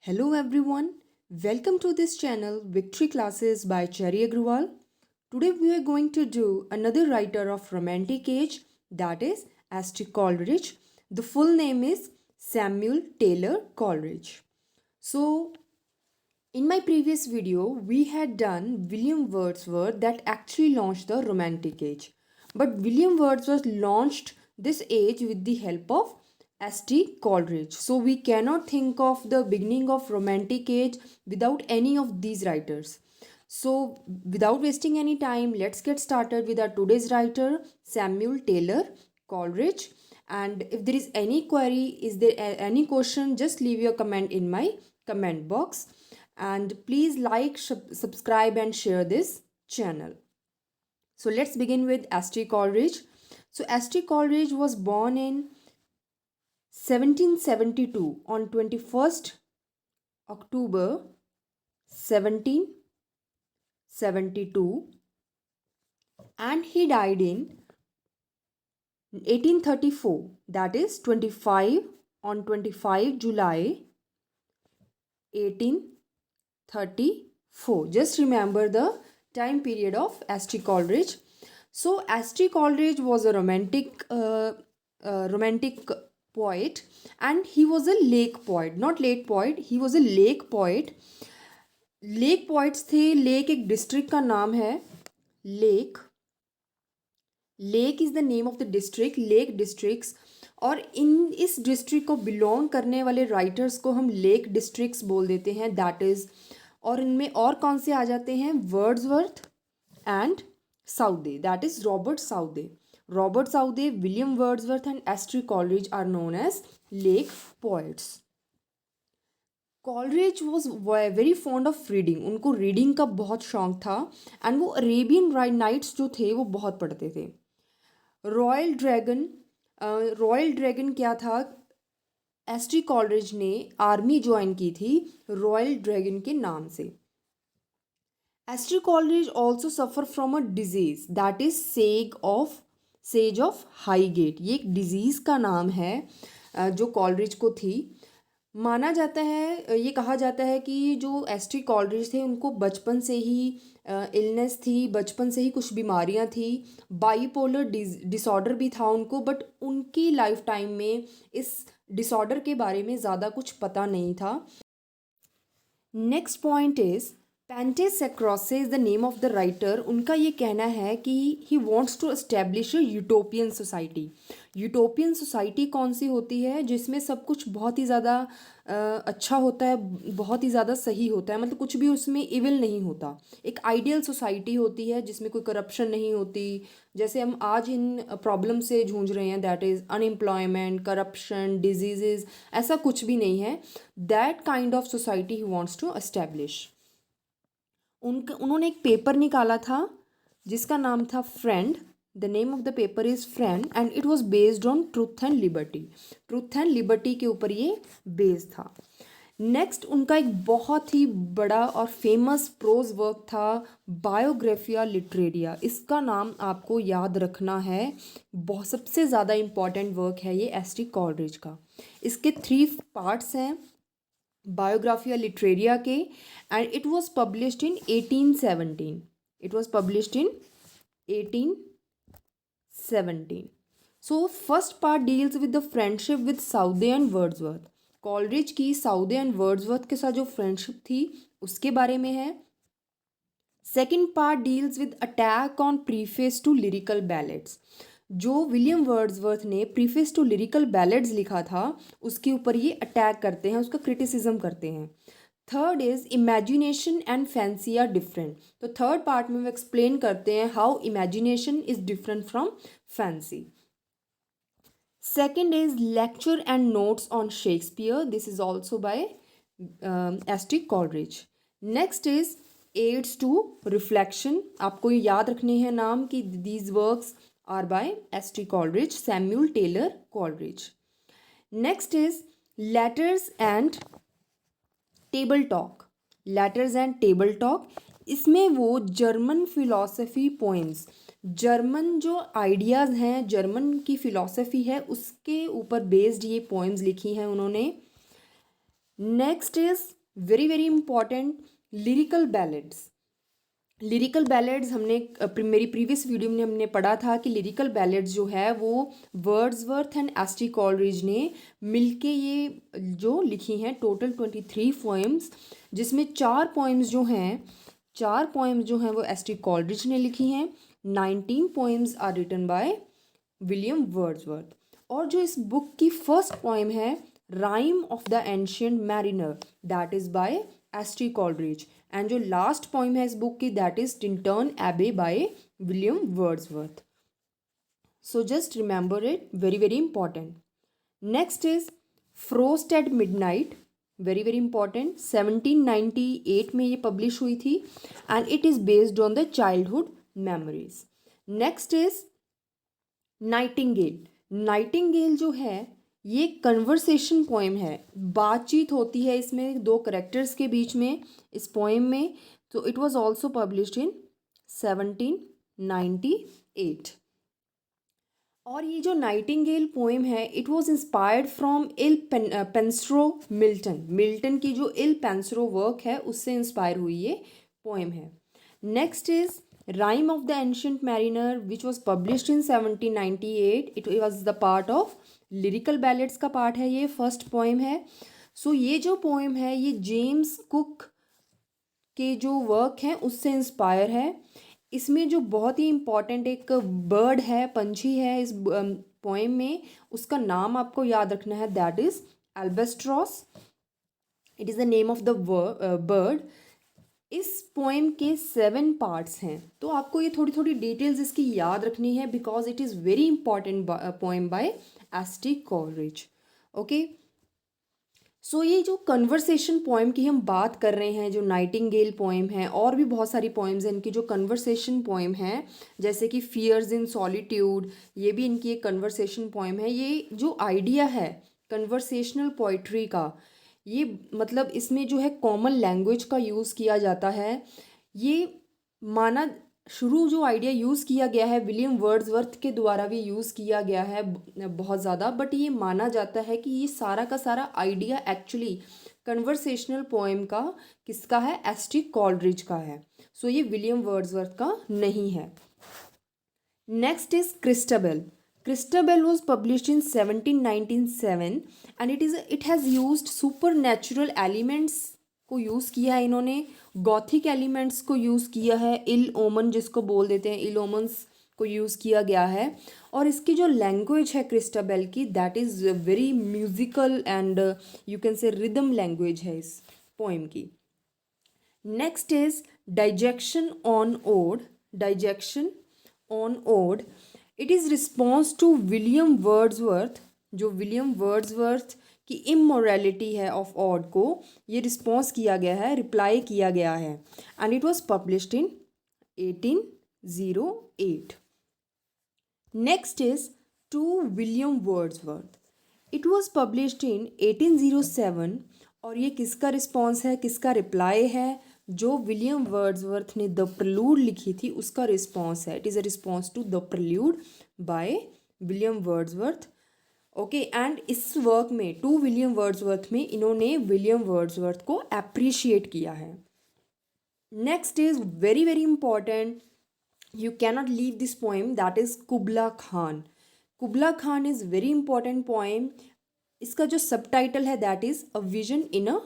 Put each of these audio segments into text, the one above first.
Hello everyone, welcome to this channel Victory Classes by Cherry Agrawal. Today we are going to do another writer of Romantic Age, that is Ashley Coleridge. The full name is Samuel Taylor Coleridge. So in my previous video we had done William Wordsworth that actually launched the Romantic Age. But William Wordsworth launched this age with the help of S.T. Coleridge. So we cannot think of the beginning of Romantic Age without any of these writers. So without wasting any time, let's get started with our today's writer, Samuel Taylor Coleridge. And if there is any query, is there any question, just leave your comment in my comment box. And please like, subscribe and share this channel. So let's begin with S.T. Coleridge. So S.T. Coleridge was born in 1772 on 21st October 1772 and he died in 1834, that is 25 July 1834. Just remember the time period of S.T. Coleridge. So S.T. Coleridge was a romantic poet, and he was a lake poet, not late poet, he was a lake poet. Lake poets थे. Lake एक district का नाम है. Lake lake is the name of the district, lake districts. और इस district को belong करने वाले राइटर्स को हम लेक डिस्ट्रिक्ट्स बोल देते हैं, दैट इज़. और इनमें और कौन से आ जाते हैं? Wordsworth and Southey, that is Robert Southey. Robert Southey, William Wordsworth and S T Coleridge are known as Lake poets. Coleridge was very fond of reading. उनको रीडिंग का बहुत शौक था एंड वो अरेबियन नाइट्स जो थे वो बहुत पढ़ते थे. रॉयल ड्रैगन क्या था? एस.टी. कॉलरिज ने आर्मी ज्वाइन की थी रॉयल ड्रैगन के नाम से. ST. Coleridge also suffer from a disease that is sage of Highgate. ये एक डिजीज़ का नाम है जो कॉलरिज को थी. माना जाता है, ये कहा जाता है कि जो एस.टी. कॉलरिज थे उनको बचपन से ही इलनेस थी, बचपन से ही कुछ बीमारियां थी. बाईपोलर डिसऑर्डर भी था उनको, बट उनकी लाइफ टाइम में इस डिसऑर्डर के बारे में ज़्यादा कुछ पता नहीं था. Next point is pantisocracy is the name of the writer. उनका ये कहना है कि he wants to establish a utopian society. Utopian society कौन सी होती है? जिसमें सब कुछ बहुत ही ज़्यादा अच्छा होता है, बहुत ही ज़्यादा सही होता है, मतलब कुछ भी उसमें इविल नहीं होता. एक आइडियल सोसाइटी होती है जिसमें कोई करप्शन नहीं होती. जैसे हम आज इन प्रॉब्लम से जूझ रहे हैं, that is unemployment, corruption, disease, ऐसा कुछ भी नहीं है. दैट काइंड ऑफ सोसाइटी ही वॉन्ट्स टू एस्टेब्लिश. उन्होंने एक पेपर निकाला था जिसका नाम था Friend. The name of the paper is Friend and it was based on truth and liberty. Truth and liberty के ऊपर ये बेस्ड था. नेक्स्ट उनका एक बहुत ही बड़ा और फेमस प्रोज वर्क था बायोग्राफिया लिटरेरिया. इसका नाम आपको याद रखना है, बहुत सबसे ज़्यादा इम्पॉर्टेंट वर्क है ये एस.टी. कॉलरिज का. इसके 3 पार्ट्स हैं बायोग्राफिया लिटरेरिया के, and it was published in 1817. It was published in 1817. So first part deals with the friendship with Southey and Wordsworth. Coleridge की साउदे एंड वर्ड्सवर्थ के साथ जो फ्रेंडशिप थी उसके बारे में है. Second part deals with attack on preface to Lyrical Ballads. जो विलियम वर्ड्सवर्थ ने प्रीफेस टू लिरिकल बैलेड्स लिखा था उसके ऊपर ये अटैक करते हैं, उसका क्रिटिसिज्म करते हैं. Third is imagination and fancy are different. तो थर्ड पार्ट में वो एक्सप्लेन करते हैं how imagination is different from fancy. Second is lecture and notes on Shakespeare. This is also by S.T. Coleridge. Next is aids to reflection. आपको याद रखने हैं नाम कि these works are by S.T. Coleridge, Samuel Taylor Coleridge. Next is letters and table talk. Letters and table talk. इसमें वो German philosophy poems, German जो ideas हैं, जर्मन की फ़िलॉसफी है उसके ऊपर बेस्ड ये पोएम्स लिखी हैं उन्होंने. Next is very very important, lyrical ballads. Lyrical ballads हमने मेरी प्रीवियस वीडियो में हमने पढ़ा था कि लिरिकल बैलेड्स जो है वो वर्ड्सवर्थ एंड एस.टी. कॉलरिज ने मिलके ये जो लिखी हैं टोटल 23 पोएम्स, जिसमें चार पोएम्स जो हैं वो एस.टी. कॉलरिज ने लिखी हैं। 19 poems are written by William Wordsworth. और जो इस बुक की फर्स्ट पोएम है Rime of the Ancient Mariner, that is by S T. Coleridge. And जो लास्ट पोइम है इस बुक की that is Tintern Abbey by William Wordsworth. So just remember it, very very important. Next is Frost at Midnight, very very important. 1798 में ये publish हुई थी and it is based on the childhood memories. Next is Nightingale. Nightingale जो है ये conversation poem है, बातचीत होती है इसमें दो करेक्टर्स के बीच में इस पोएम में। तो it was also published in 1798। और ये जो नाइटिंगेल पोएम है it was inspired from Il Penseroso Milton. Milton की जो इल पेंसरो वर्क है उससे इंस्पायर हुई ये पोएम है। Next is rhyme of the Ancient mariner which was published in 1798। It was the part of lyrical ballads का part है, ये फर्स्ट पोएम है। सो ये जो पोएम है ये जेम्स कुक के जो वर्क हैं उससे इंस्पायर है। इसमें जो बहुत ही इम्पॉर्टेंट एक बर्ड है, पंछी है इस पोएम में, उसका नाम आपको याद रखना है, that is albatross. It is the name of the bird. इस पोएम के 7 पार्ट्स हैं, तो आपको ये थोड़ी थोड़ी डिटेल्स इसकी याद रखनी है because it is very important poem by S T. Coleridge. Okay, so ये जो कन्वर्सेशन पोएम की हम बात कर रहे हैं, जो नाइटिंगेल पोएम है और भी बहुत सारी पोएम्स हैं इनकी जो कन्वर्सेशन पोएम है, जैसे कि फियर्स इन सॉलिट्यूड, ये भी इनकी एक कन्वर्सेशन पोएम है। ये जो आइडिया है कन्वर्सेशनल पोइट्री का, ये मतलब इसमें जो है कॉमन लैंग्वेज का यूज़ किया जाता है। ये माना शुरू जो आइडिया यूज़ किया गया है विलियम वर्ड्सवर्थ के द्वारा भी यूज़ किया गया है बहुत ज़्यादा, बट ये माना जाता है कि ये सारा का सारा आइडिया एक्चुअली कन्वर्सेशनल पोएम का किसका है, एस.टी. कॉलरिज का है। सो ये विलियम वर्ड्सवर्थ का नहीं है। Next is Christabel. Christabel was published in 1797 and it has used supernatural elements को यूज़ किया है इन्होंने, गॉथिक एलिमेंट्स को यूज़ किया है, इल ओमन जिसको बोल देते हैं, इल ओमन्स को यूज़ किया गया है। और इसकी जो लैंग्वेज है क्रिस्टाबेल की that is very musical and you can say rhythm language है इस पोएम की। Next is dejection on ode. Dejection on ode, it is response to William Wordsworth. जो विलियम वर्ड्सवर्थ की इमोरलिटी है ऑफ ऑड को ये response किया गया है, रिप्लाई किया गया है and it was published in 1808। Next is To William Wordsworth. It was published in 1807 और ये किसका रिस्पॉन्स है, किसका रिप्लाई है, जो विलियम वर्ड्सवर्थ ने द प्रल्यूड लिखी थी उसका रिस्पॉन्स है। It is a response to the Prelude by William Wordsworth. Okay, and इस वर्क में टू विलियम वर्ड्सवर्थ में इन्होंने विलियम वर्ड्सवर्थ को अप्रिशिएट किया है। Next is very very important, you cannot leave this poem, that is Kubla Khan. Kubla Khan is very important poem. इसका जो subtitle है that is a vision in a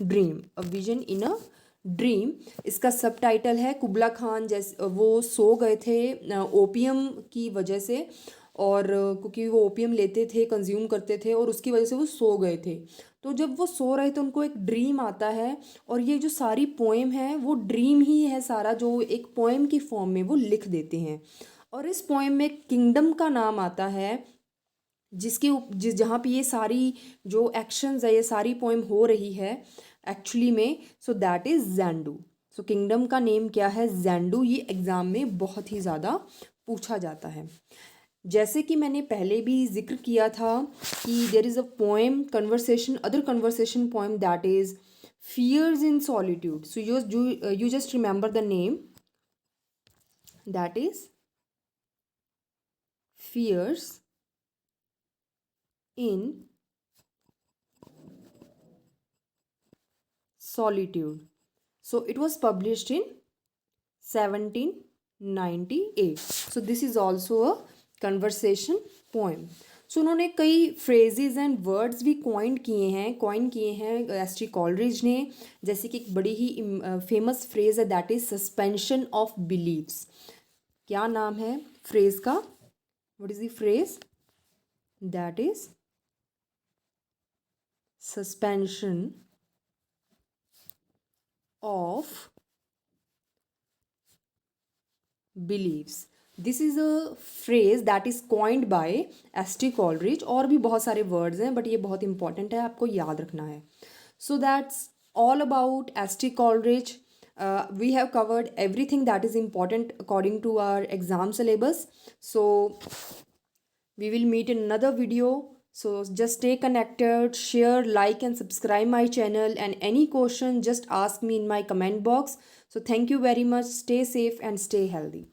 dream. A vision in a dream इसका सब title है। कुबला खान जैसे वो सो गए थे ओपियम की वजह से, और क्योंकि वो ओपियम लेते थे, कंज्यूम करते थे और उसकी वजह से वो सो गए थे। तो जब वो सो रहे थे उनको एक ड्रीम आता है और ये जो सारी पोएम है वो ड्रीम ही है सारा, जो एक पोएम की फॉर्म में वो लिख देते हैं। और इस पोएम में किंगडम का नाम आता है जिस जहाँ पे ये सारी जो एक्शंस है, ये सारी पोएम हो रही है एक्चुअली में, so that is Xanadu. So kingdom का नेम क्या है, ज़ैंडू। ये एग्ज़ाम में बहुत ही ज़्यादा पूछा जाता है। जैसे कि मैंने पहले भी जिक्र किया था कि there is a poem conversation, other conversation poem that is fears in solitude. So you just remember the name, that is fears in solitude. So it was published in 1798. So this is also a conversation poem. So उन्होंने कई phrases and words भी coin किए हैं S T Coleridge ने. जैसे कि एक बड़ी ही फेमस फ्रेज है, that is suspension of beliefs. क्या नाम है फ्रेज का? What is the phrase? That is suspension of beliefs. This is a phrase that is coined by S T Coleridge. और भी बहुत सारे वर्ड्स हैं बट ये बहुत इंपॉर्टेंट है, आपको याद रखना है. So that's all about S T Coleridge. We have covered everything that is important according to our exam syllabus. So we will meet in another video. So just stay connected, share, like and subscribe my channel, and any question just ask me in my comment box. So thank you very much. Stay safe and stay healthy.